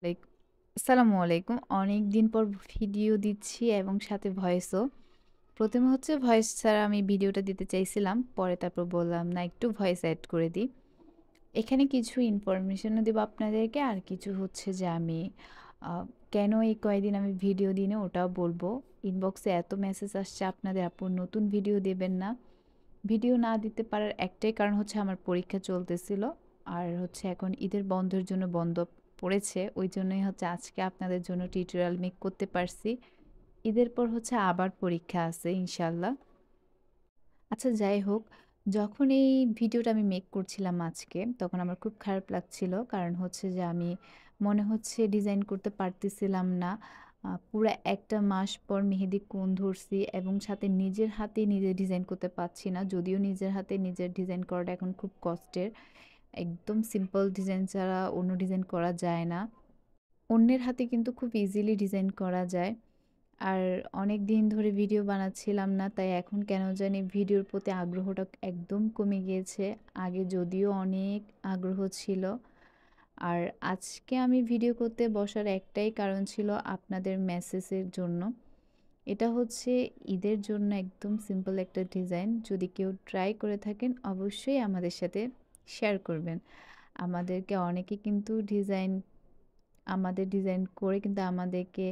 Like আসসালামু আলাইকুম। অনেকদিন পর ভিডিও দিচ্ছি এবং সাথে ভয়েসও। ১ম এ হচ্ছে ভয়েস ছাড়া আমি ভিডিওটা দিতে চাইছিলাম। পরে তারপর বললাম না একটু ভয়েস এড করে দিই। এখানে কিছু ইনফরমেশনও দেব আপনাদেরকে আর কিছু হচ্ছে যে আমি আ কেন এই কয়দিন আমি ভিডিও দিই না ওটাও বলবো। ইনবক্সে এত মেসেজ আসছে আপনাদের আপু নতুন ভিডিও দেবেন না। ভিডিও না দিতে পারার একটাই কারণ হচ্ছে আমার পরীক্ষা চলতেছিল। আর হচ্ছে এখন ঈদের বন্ধের জন্য বন্ধ পড়েছে। ওইজন্যই হচ্ছে আজকে আপনাদের জন্য টিউটোরিয়াল মেক করতে পারছি। ঈদের পর হচ্ছে আবার পরীক্ষা আছে ইনশাল্লাহ। আচ্ছা যাই হোক, যখন এই ভিডিওটা আমি মেক করছিলাম আজকে, তখন আমার খুব খারাপ লাগছিল। কারণ হচ্ছে যে আমি মনে হচ্ছে ডিজাইন করতে পারতেছিলাম না। পুরা ১ টা মাস পর মেহেদি কোন ধরছি এবং সাথে নিজের হাতেই নিজে ডিজাইন করতে পারছি না। যদিও নিজের হাতে নিজের ডিজাইন করাটা এখন খুব কষ্টের। একদম সিম্পল ডিজাইন ছাড়া অন্য ডিজাইন করা যায় না। অন্যের হাতে কিন্তু খুব ইজিলি ডিজাইন করা যায়। আর অনেক দিন ধরে ভিডিও বানাচ্ছিলাম না, তাই এখন কেন জানি ভিডিওর প্রতি আগ্রহটা একদম কমে গিয়েছে। আগে যদিও অনেক আগ্রহ ছিল। আর আজকে আমি ভিডিও করতে বসার একটাই কারণ ছিল আপনাদের মেসেজের জন্য। এটা হচ্ছে ঈদের জন্য একদম সিম্পল একটা ডিজাইন। যদি কেউ ট্রাই করে থাকেন অবশ্যই আমাদের সাথে শেয়ার করবেন। আমাদেরকে অনেকে কিন্তু আমাদের ডিজাইন করে কিন্তু আমাদেরকে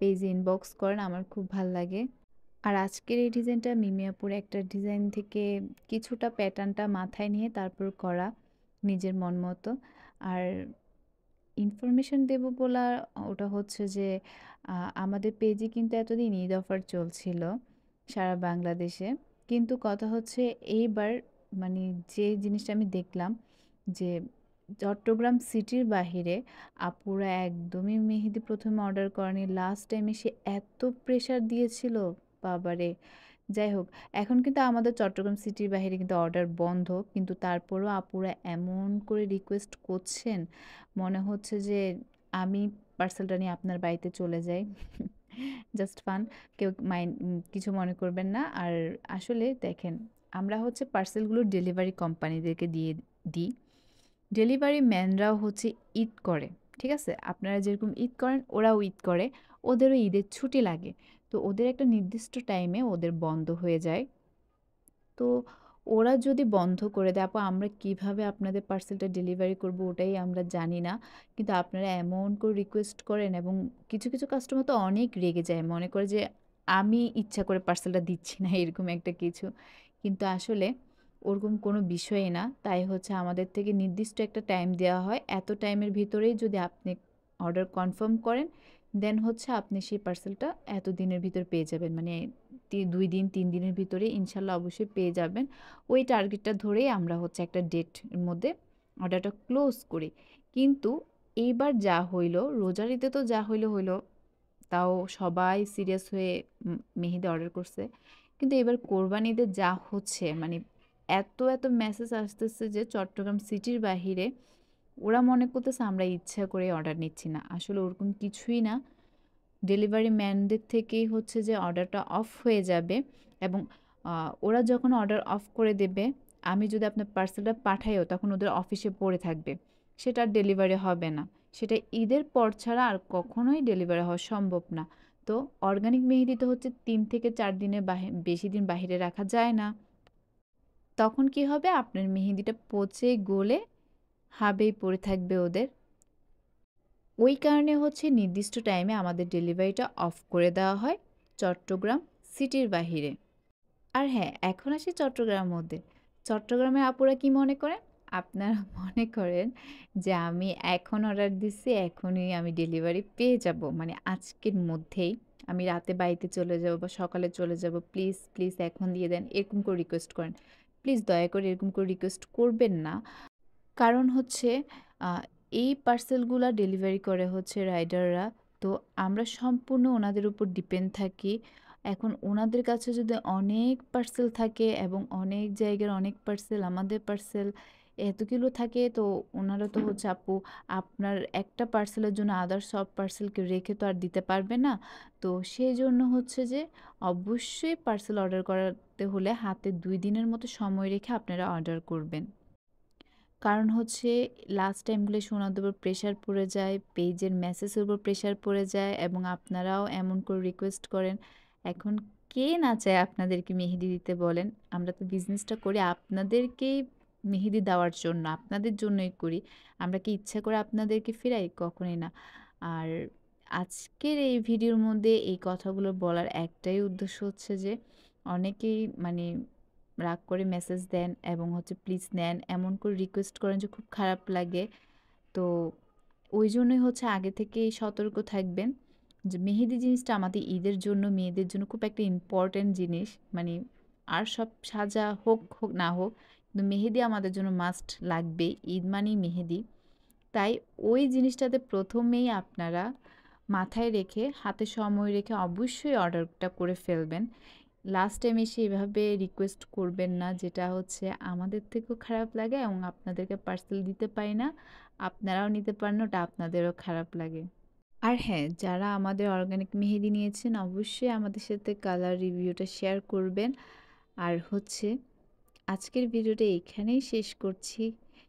পেজে ইনবক্স করেন। আমার খুব ভাল লাগে। আর আজকের এই ডিজাইনটা মিমি আপুর একটা ডিজাইন থেকে কিছুটা প্যাটার্নটা মাথায় নিয়ে তারপর করা নিজের মন মতো। আর ইনফরমেশন দেব বলা ওটা হচ্ছে যে আমাদের পেজে কিন্তু এতদিন ঈদ অফার চলছিল সারা বাংলাদেশে। কিন্তু কথা হচ্ছে এইবার মানে যে জিনিসটা আমি দেখলাম যে চট্টগ্রাম সিটির বাহিরে আপুরা একদমই মেহেদি ১ম এ অর্ডার করেনি। লাস্ট টাইমে সে এত প্রেশার দিয়েছিল, বাবারে! যাই হোক, এখন কিন্তু আমাদের চট্টগ্রাম সিটির বাহিরে কিন্তু অর্ডার বন্ধ। কিন্তু তারপরও আপুরা এমন করে রিকোয়েস্ট করছেন, মনে হচ্ছে যে আমি পার্সেলটা নিয়ে আপনার বাড়িতে চলে যাই। Just fun. কেউ কিছু মনে করবেন না। আর আসলে দেখেন, আমরা হচ্ছে পার্সেলগুলো ডেলিভারি কোম্পানিদেরকে দিয়ে দিই। ডেলিভারি ম্যানরাও হচ্ছে ঈদ করে। ঠিক আছে? আপনারা যেরকম ঈদ করেন ওরাও ঈদ করে। ওদেরও ঈদের ছুটি লাগে। তো ওদের একটা নির্দিষ্ট টাইমে ওদের বন্ধ হয়ে যায়। তো ওরা যদি বন্ধ করে দেয়, আপু আমরা কিভাবে আপনাদের পার্সেলটা ডেলিভারি করব ওটাই আমরা জানি না। কিন্তু আপনারা এমন করে রিকোয়েস্ট করেন এবং কিছু, কিছু কাস্টমার তো অনেক রেগে যায়। মনে করে যে আমি ইচ্ছা করে পার্সেলটা দিচ্ছি না এরকম একটা কিছু। কিন্তু আসলে ওরকম কোনো বিষয়ই না। তাই হচ্ছে আমাদের থেকে নির্দিষ্ট একটা টাইম দেওয়া হয়। এত টাইমের ভিতরেই যদি আপনি অর্ডার কনফার্ম করেন, দেন হচ্ছে আপনি সেই পার্সেলটা এত দিনের ভিতর পেয়ে যাবেন। মানে ২ দিন ৩ দিনের ভিতরে ইনশাল্লাহ অবশ্যই পেয়ে যাবেন। ওই টার্গেটটা ধরেই আমরা হচ্ছে একটা ডেটের মধ্যে অর্ডারটা ক্লোজ করি। কিন্তু এইবার যা হইল, রোজার ঈদে তো যা হইল, হইল। তাও সবাই সিরিয়াস হয়ে মেহেদি অর্ডার করছে। কিন্তু এবার কোরবানি ঈদে যা হচ্ছে মানে এত মেসেজ আসতেছে যে চট্টগ্রাম সিটির বাহিরে ওরা মনে করতেছে আমরা ইচ্ছা করে অর্ডার নিচ্ছি না। আসলে ওরকম কিছুই না। ডেলিভারি ম্যানদের থেকেই হচ্ছে যে অর্ডারটা অফ হয়ে যাবে এবং ওরা যখন অর্ডার অফ করে দেবে, আমি যদি আপনার পার্সেলটা পাঠাইও তখন ওদের অফিসে পড়ে থাকবে। সেটা আর ডেলিভারি হবে না। সেটা ঈদের পর ছাড়া আর কখনোই ডেলিভারি হওয়া সম্ভব না। তো অর্গানিক মেহেদি তো হচ্ছে ৩ থেকে ৪ দিনের বেশি দিন বাহিরে রাখা যায় না। তখন কি হবে? আপনার মেহেদিটা পচে গলে হাবেই পড়ে থাকবে ওদের। ওই কারণে হচ্ছে নির্দিষ্ট টাইমে আমাদের ডেলিভারিটা অফ করে দেওয়া হয় চট্টগ্রাম সিটির বাহিরে। আর হ্যাঁ, এখন আসি চট্টগ্রামের মধ্যে। চট্টগ্রামের আপুরা কি মনে করেন? আপনারা মনে করেন যে আমি এখন অর্ডার দিচ্ছি, এখনই আমি ডেলিভারি পেয়ে যাব। মানে আজকের মধ্যেই আমি রাতে বাড়িতে চলে যাব বা সকালে চলে যাব। প্লিজ, প্লিজ এখন দিয়ে দেন। এরকম করে রিকোয়েস্ট করেন। প্লিজ দয়া করে এরকম করে রিকোয়েস্ট করবেন না। কারণ হচ্ছে আ এই পার্সেলগুলা ডেলিভারি করে হচ্ছে রাইডাররা। তো আমরা সম্পূর্ণ ওনাদের উপর ডিপেন্ড থাকি। এখন ওনাদের কাছে যদি অনেক পার্সেল থাকে এবং অনেক জায়গার অনেক পার্সেল, আমাদের পার্সেল এতগুলো থাকে তো ওনারা তো হচ্ছে আপু আপনার একটা পার্সেলের জন্য আদার্স সব পার্সেলকে রেখে তো আর দিতে পারবে না। তো সেজন্য হচ্ছে যে অবশ্যই পার্সেল অর্ডার করাতে হলে হাতে ২ দিনের মতো সময় রেখে আপনারা অর্ডার করবেন। কারণ হচ্ছে লাস্ট টাইমগুলো ওনাদের উপর প্রেশার পড়ে যায়, পেজের মেসেজের উপর প্রেশার পড়ে যায় এবং আপনারাও এমন করে রিকোয়েস্ট করেন। এখন কে না চায় আপনাদেরকে মেহেদি দিতে বলেন? আমরা তো বিজনেসটা করি আপনাদেরকেই মেহেদি দেওয়ার জন্য, আপনাদের জন্যই করি। আমরা কি ইচ্ছা করে আপনাদেরকে ফিরাই? কখনোই না। আর আজকের এই ভিডিওর মধ্যে এই কথাগুলো বলার একটাই উদ্দেশ্য হচ্ছে যে অনেকেই মানে রাগ করে মেসেজ দেন এবং হচ্ছে প্লিজ নেন এমন করে রিকোয়েস্ট করেন যে খুব খারাপ লাগে। তো ওই জন্যই হচ্ছে আগে থেকেই সতর্ক থাকবেন যে মেহেদি জিনিসটা আমাদের ঈদের জন্য মেয়েদের জন্য খুব একটা ইম্পর্ট্যান্ট জিনিস। মানে আর সব সাজা হোক হোক না হোক কিন্তু মেহেদি আমাদের জন্য মাস্ট লাগবেই। ঈদ মানেই মেহেদি। তাই ওই জিনিসটাতে প্রথমেই আপনারা মাথায় রেখে হাতে সময় রেখে অবশ্যই অর্ডারটা করে ফেলবেন। লাস্ট টাইম এসে এভাবে রিকোয়েস্ট করবেন না, যেটা হচ্ছে আমাদের থেকেও খারাপ লাগে এবং আপনাদেরকে পার্সেল দিতে পারি না, আপনারাও নিতে পারেন না, ওটা আপনাদেরও খারাপ লাগে। আর হ্যাঁ, যারা আমাদের অর্গানিক মেহেদি নিয়েছেন অবশ্যই আমাদের সাথে কালার রিভিউটা শেয়ার করবেন। আর হচ্ছে আজকের ভিডিওটা এখানেই শেষ করছি।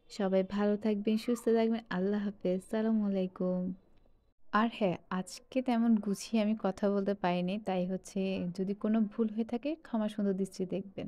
সবাই ভালো থাকবেন, সুস্থ থাকবেন। আল্লাহ হাফেজ। আসসালামু আলাইকুম। আর হ্যাঁ, আজকে তেমন গুছিয়ে আমি কথা বলতে পারিনি। তাই হচ্ছে যদি কোনো ভুল হয়ে থাকে ক্ষমা সুন্দর দৃষ্টিতে দেখবেন।